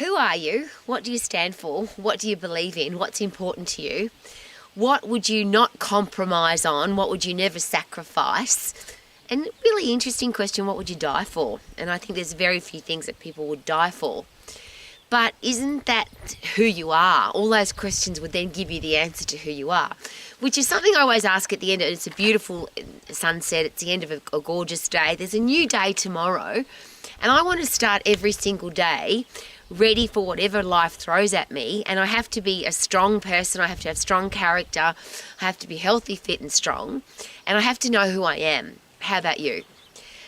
Who are you? What do you stand for? What do you believe in? What's important to you? What would you not compromise on? What would you never sacrifice? And really interesting question, what would you die for? And I think there's very few things that people would die for. But isn't that who you are? All those questions would then give you the answer to who you are, which is something I always ask at the end. It's a beautiful sunset. It's the end of a gorgeous day. There's a new day tomorrow. And I want to start every single day ready for whatever life throws at me. And I have to be a strong person. I have to have strong character. I have to be healthy, fit and strong. And I have to know who I am. How about you?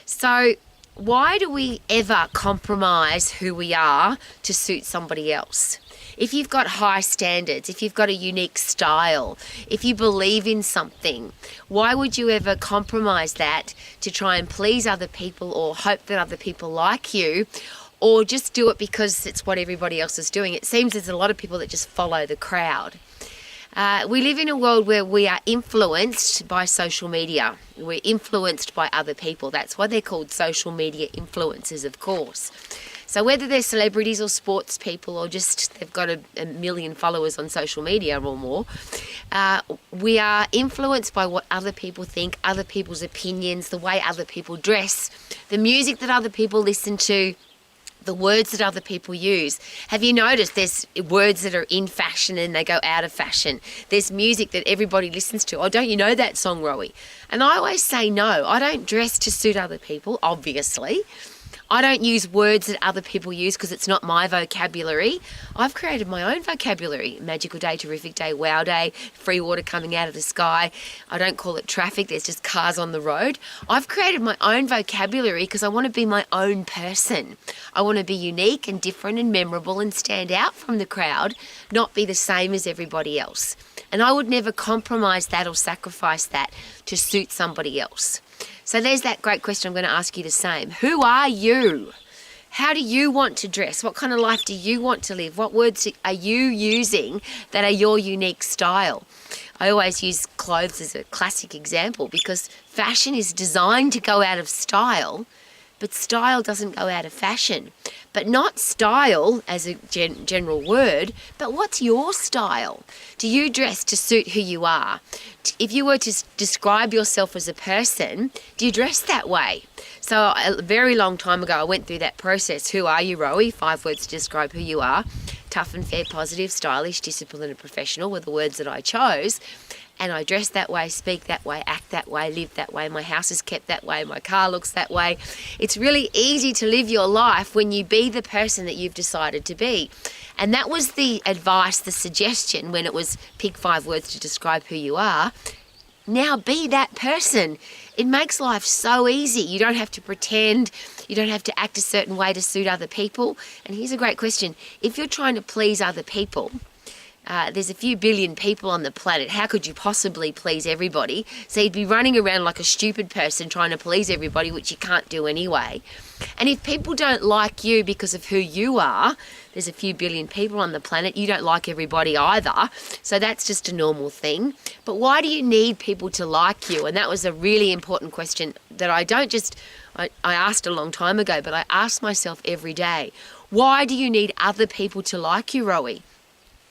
So why do we ever compromise who we are to suit somebody else? If you've got high standards, if you've got a unique style, if you believe in something, why would you ever compromise that to try and please other people or hope that other people like you, or just do it because it's what everybody else is doing? It seems there's a lot of people that just follow the crowd. We live in a world where we are influenced by social media. We're influenced by other people. That's why they're called social media influencers, of course. So whether they're celebrities or sports people or just they've got a million followers on social media or more, we are influenced by what other people think, other people's opinions, the way other people dress, the music that other people listen to, the words that other people use. Have you noticed there's words that are in fashion and they go out of fashion? There's music that everybody listens to. Oh, don't you know that song, Rowie? And I always say no. I don't dress to suit other people, obviously. I don't use words that other people use because it's not my vocabulary. I've created my own vocabulary. Magical day, terrific day, wow day, free water coming out of the sky. I don't call it traffic, there's just cars on the road. I've created my own vocabulary because I want to be my own person. I want to be unique and different and memorable and stand out from the crowd, not be the same as everybody else. And I would never compromise that or sacrifice that to suit somebody else. So there's that great question. I'm going to ask you the same. Who are you? How do you want to dress? What kind of life do you want to live? What words are you using that are your unique style? I always use clothes as a classic example because fashion is designed to go out of style, but style doesn't go out of fashion. But not style as a general word, but what's your style? Do you dress to suit who you are? If you were to describe yourself as a person, do you dress that way? So a very long time ago, I went through that process. Who are you, Rowie? 5 words to describe who you are. Tough and fair, positive, stylish, disciplined and professional were the words that I chose. And I dress that way, speak that way, act that way, live that way. My house is kept that way. My car looks that way. It's really easy to live your life when you be the person that you've decided to be. And that was the advice, the suggestion when it was pick 5 words to describe who you are. Now be that person. It makes life so easy. You don't have to pretend. You don't have to act a certain way to suit other people. And here's a great question. If you're trying to please other people, there's a few billion people on the planet. How could you possibly please everybody? So you'd be running around like a stupid person trying to please everybody, which you can't do anyway. And if people don't like you because of who you are, there's a few billion people on the planet, you don't like everybody either. So that's just a normal thing. But why do you need people to like you? And that was a really important question that I asked a long time ago, but I ask myself every day. Why do you need other people to like you, Rowie?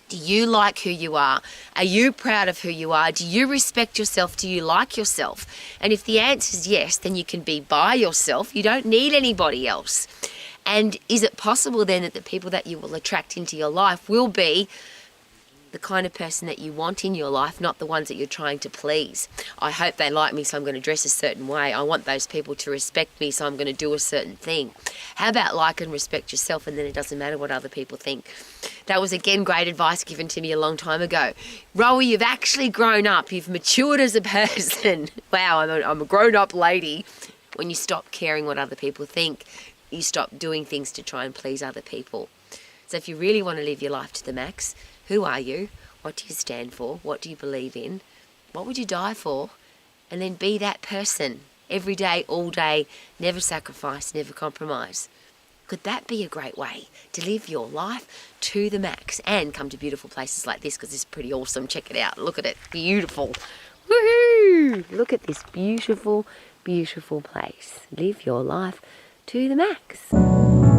Do you like who you are? Are you proud of who you are? Do you respect yourself? Do you like yourself? And if the answer is yes, then you can be by yourself. You don't need anybody else. And is it possible then that the people that you will attract into your life will be the kind of person that you want in your life, not the ones that you're trying to please? I hope they like me, so I'm going to dress a certain way. I want those people to respect me, so I'm going to do a certain thing. How about like and respect yourself, and then it doesn't matter what other people think? That was, again, great advice given to me a long time ago. Rowie, you've actually grown up. You've matured as a person. Wow, I'm a grown-up lady. When you stop caring what other people think, you stop doing things to try and please other people. So if you really want to live your life to the max, who are you? What do you stand for? What do you believe in? What would you die for? And then be that person every day, all day, never sacrifice, never compromise. Could that be a great way to live your life to the max and come to beautiful places like this, because it's pretty awesome. Check it out. Look at it. Beautiful. Woohoo! Look at this beautiful, beautiful place. Live your life to the max.